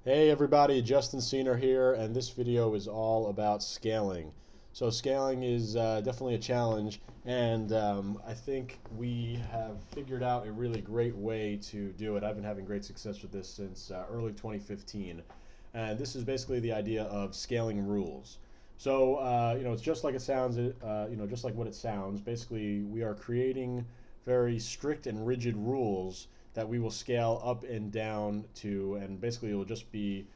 Hey everybody, Justin Cena here, and this video is all about scaling. So scaling is definitely a challenge, and I think we have figured out a really great way to do it. I've been having great success with this since early 2015, and this is basically the idea of scaling rules. So it's just like it sounds. Just like what it sounds. Basically, we are creating very strict and rigid rules that we will scale up and down to, and basically it will just be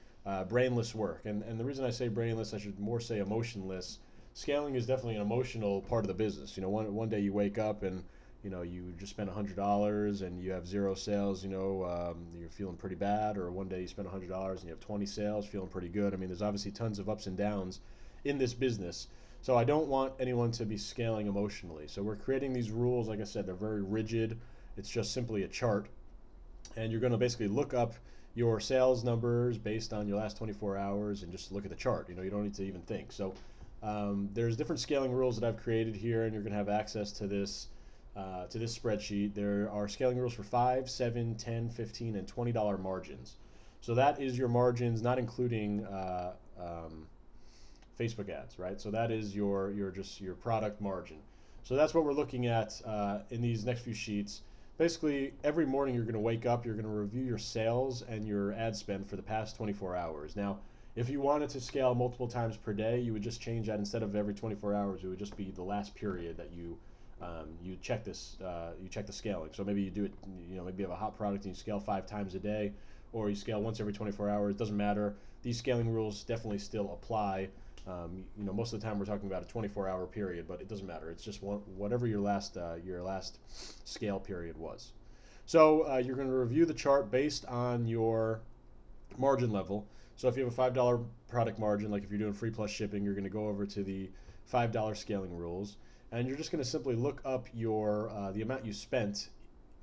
brainless work. And the reason I say brainless, I should more say emotionless. Scaling is definitely an emotional part of the business. One day you wake up and you just spent $100 and you have zero sales. You're feeling pretty bad. Or one day you spend $100 and you have 20 sales, feeling pretty good. I mean, there's obviously tons of ups and downs in this business. So I don't want anyone to be scaling emotionally. So we're creating these rules. Like I said, they're very rigid. It's just simply a chart, and you're going to basically look up your sales numbers based on your last 24 hours and just look at the chart. You don't need to even think. So there's different scaling rules that I've created here, and you're going to have access to this spreadsheet. There are scaling rules for 5, 7, 10, 15, and $20 margins. So that is your margins, not including Facebook ads, right? So that is your product margin. So that's what we're looking at in these next few sheets. Basically, every morning you're going to wake up, you're going to review your sales and your ad spend for the past 24 hours. Now, if you wanted to scale multiple times per day, you would just change that. Instead of every 24 hours, it would just be the last period that you check the scaling. So maybe you do it, maybe you have a hot product and you scale 5 times a day, or you scale once every 24 hours. It doesn't matter. These scaling rules definitely still apply. Most of the time we're talking about a 24-hour period, but it doesn't matter. It's just whatever your last scale period was. So you're going to review the chart based on your margin level. So if you have a $5 product margin, like if you're doing free plus shipping, you're going to go over to the $5 scaling rules, and you're just going to simply look up the amount you spent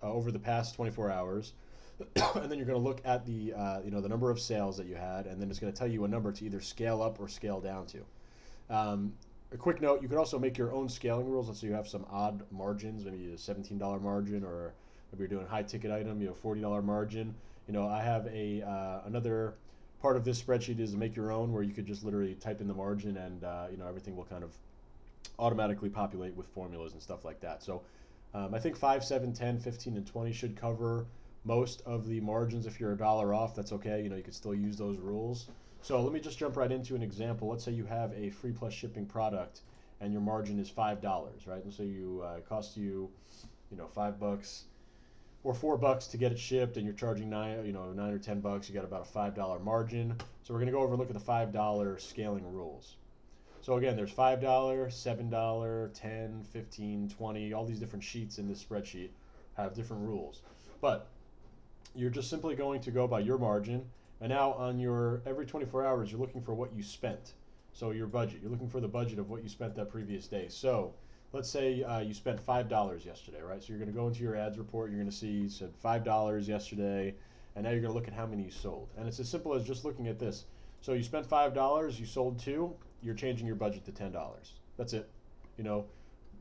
over the past 24 hours, and then you're going to look at the number of sales that you had, and then it's going to tell you a number to either scale up or scale down to. A quick note: you could also make your own scaling rules. Let's say you have some odd margins, maybe a $17 margin, or if you're doing a high ticket item, you have a $40 margin. I have another part of this spreadsheet is to make your own, where you could just literally type in the margin, and everything will kind of automatically populate with formulas and stuff like that. So I think 5, 7, 10, 15, and 20 should cover most of the margins. If you're a dollar off, that's okay. You could still use those rules. So let me just jump right into an example. Let's say you have a free plus shipping product and your margin is $5, right? And so it costs you, $5 or $4 to get it shipped, and you're charging nine or $10. You got about a $5 margin. So we're going to go over and look at the $5 scaling rules. So again, there's $5, $7, 10, 15, 20. All these different sheets in this spreadsheet have different rules. But you're just simply going to go by your margin. And now on your every 24 hours, you're looking for what you spent. So your budget, you're looking for the budget of what you spent that previous day. So let's say you spent $5 yesterday, right? So you're going to go into your ads report. You're going to see you said $5 yesterday, and now you're going to look at how many you sold. And it's as simple as just looking at this. So you spent $5, you sold 2. You're changing your budget to $10. That's it. You know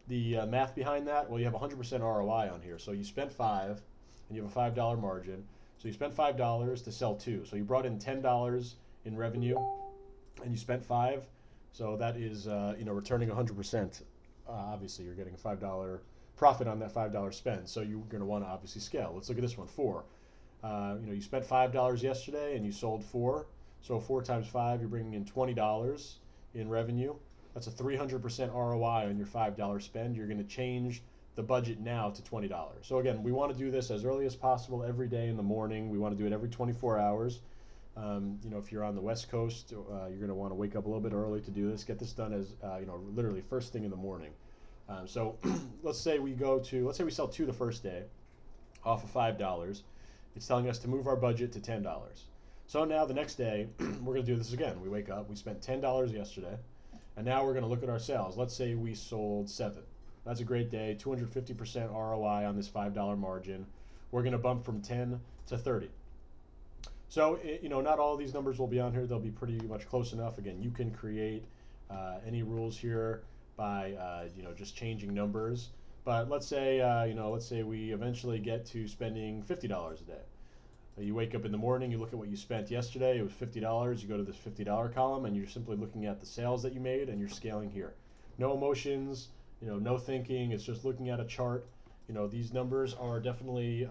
the math behind that. Well, you have 100% ROI on here. So you spent 5, and you have a $5 margin. So you spent $5 to sell 2. So you brought in $10 in revenue, and you spent 5. So that is returning 100%. Obviously, you're getting a $5 profit on that $5 spend. So you're going to want to obviously scale. Let's look at this one. 4. You spent $5 yesterday and you sold 4. So 4 times 5, you're bringing in $20 in revenue. That's a 300% ROI on your $5 spend. You're going to change the budget now to $20. So again, we want to do this as early as possible every day in the morning. We want to do it every 24 hours. If you're on the West Coast, you're going to want to wake up a little bit early to do this. Get this done as literally first thing in the morning. So let's say we sell 2 the first day off of $5. It's telling us to move our budget to $10. So now the next day, we're going to do this again. We wake up, we spent $10 yesterday, and now we're going to look at our sales. Let's say we sold 7. That's a great day, 250% ROI on this $5 margin. We're going to bump from 10 to 30. So, not all these numbers will be on here. They'll be pretty much close enough. Again, you can create any rules here by, just changing numbers. But let's say we eventually get to spending $50 a day. You wake up in the morning, you look at what you spent yesterday, it was $50. You go to this $50 column and you're simply looking at the sales that you made and you're scaling here. No emotions, no thinking, it's just looking at a chart. These numbers are definitely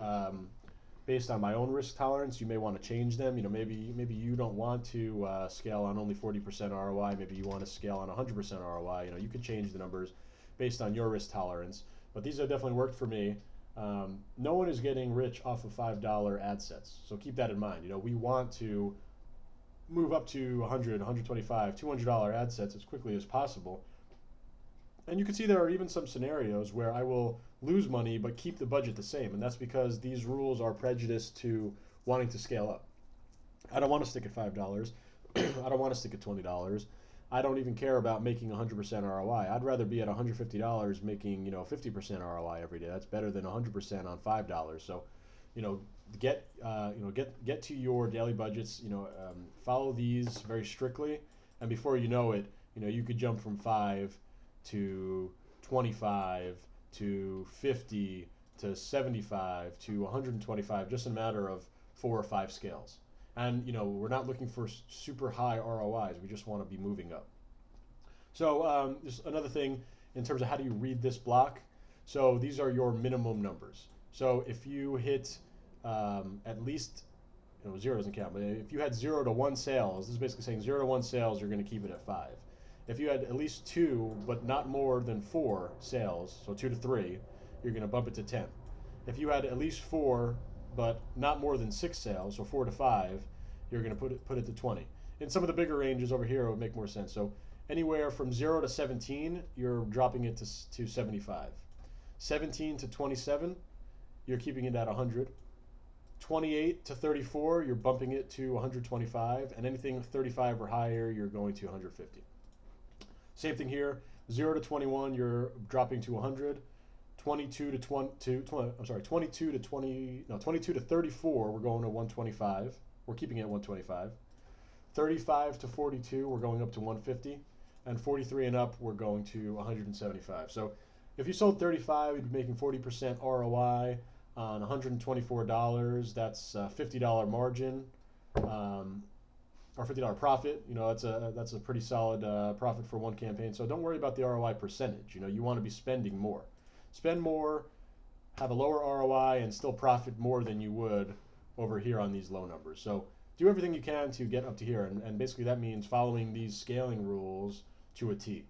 based on my own risk tolerance. You may want to change them. Maybe you don't want to scale on only 40% ROI. Maybe you want to scale on 100% ROI. You could change the numbers based on your risk tolerance. But these have definitely worked for me. No one is getting rich off of $5 ad sets, so keep that in mind. We want to move up to 100, 125, $200 ad sets as quickly as possible. And you can see there are even some scenarios where I will lose money but keep the budget the same, and that's because these rules are prejudiced to wanting to scale up. I don't want to stick at $5. I don't want to stick at $20. I don't even care about making 100% ROI. I'd rather be at $150 making 50% ROI every day. That's better than 100% on $5. So, get to your daily budgets. Follow these very strictly, and before you know it, you could jump from 5 to 25 to 50 to 75 to 125 just in a matter of 4 or 5 scales. And we're not looking for super high ROIs. We just want to be moving up. So there's another thing in terms of how do you read this block. So these are your minimum numbers. So if you hit at least, 0 doesn't count, but if you had 0 to 1 sales, this is basically saying 0 to 1 sales, you're going to keep it at 5. If you had at least 2, but not more than 4 sales, so 2 to 3, you're going to bump it to 10. If you had at least 4, but not more than 6 sales, so 4 to 5, you're going to put it to 20. In some of the bigger ranges over here, it would make more sense. So anywhere from 0 to 17, you're dropping it to 75. 17 to 27, you're keeping it at 100. 28 to 34, you're bumping it to 125, and anything 35 or higher, you're going to 150. Same thing here. 0 to 21, you're dropping to 100. 22 to 34, we're going to 125. We're keeping it at 125. 35 to 42, we're going up to 150. And 43 and up, we're going to 175. So if you sold 35, you'd be making 40% ROI on $124. That's a $50 margin, or $50 profit. That's a pretty solid profit for one campaign. So don't worry about the ROI percentage. You want to be spending more. Spend more, have a lower ROI, and still profit more than you would over here on these low numbers. So do everything you can to get up to here, and basically that means following these scaling rules to a T.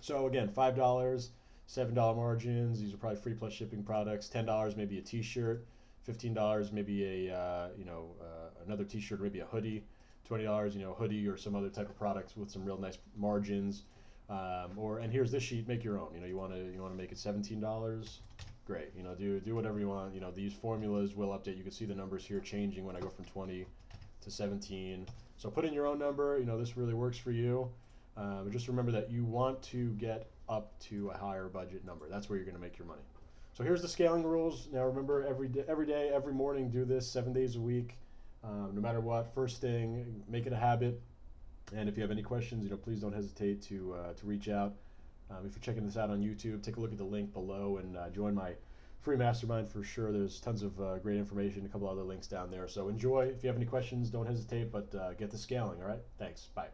So again, $5, $7 margins. These are probably free plus shipping products. $10 maybe a T-shirt. $15 maybe a another T-shirt, maybe a hoodie. $20 hoodie or some other type of products with some real nice margins. And here's this sheet, make your own. You want to make it $17. Great. Do whatever you want. These formulas will update. You can see the numbers here changing when I go from 20 to 17. So put in your own number. This really works for you. Just remember that you want to get up to a higher budget number. That's where you're going to make your money. So here's the scaling rules. Now remember, every day, every morning, do this 7 days a week. No matter what, first thing, make it a habit. And if you have any questions, please don't hesitate to reach out. If you're checking this out on YouTube, take a look at the link below and join my free mastermind for sure. There's tons of great information, a couple other links down there. So enjoy. If you have any questions, don't hesitate, but get to scaling, all right? Thanks. Bye.